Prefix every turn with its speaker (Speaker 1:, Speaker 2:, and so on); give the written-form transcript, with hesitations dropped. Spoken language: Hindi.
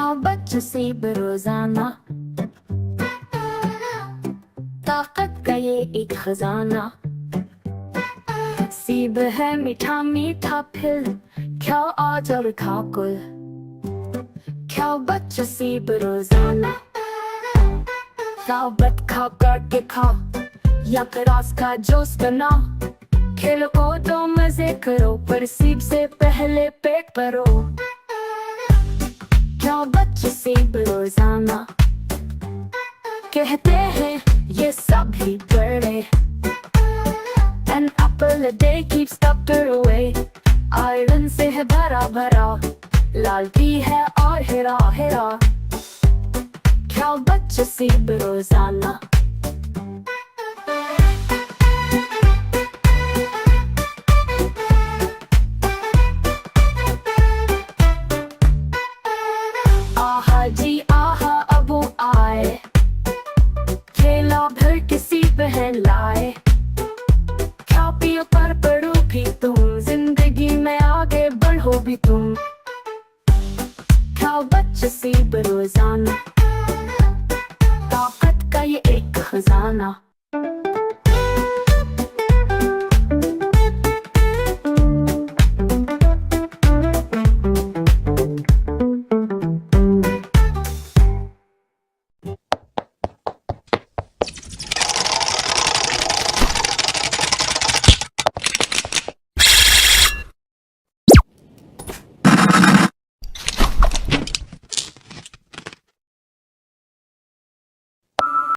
Speaker 1: खाओ बच्चों सेब रोजाना, ताकत का ये एक खजाना। सेब है मीठा मीठा फिर, खाओ आज और खाओ कुल। खाओ बच्चों सेब रोजाना, खाओ बट खाओ करके खाओ, या फिर रस का जूस बनाओ। खेलो कूदो मजे करो, पर सेब से पहले पेट भरो। खाओ बच्चों सेब रोजाना, कहते हैं ये सभी बड़े। An apple a day keeps doctor away, iron से है भरा भरा, लाल भी है और हिरा हिरा। खाओ बच्चों सेब रोजाना। आहा जी आहा अब वो आए, खेला भर के सेब है लाए। खाओ पियो पर पढ़ो भी तुम, जिंदगी में आगे बढ़ो भी तुम। खाओ बच्चों सेब रोजाना, ताकत का ये एक खजाना।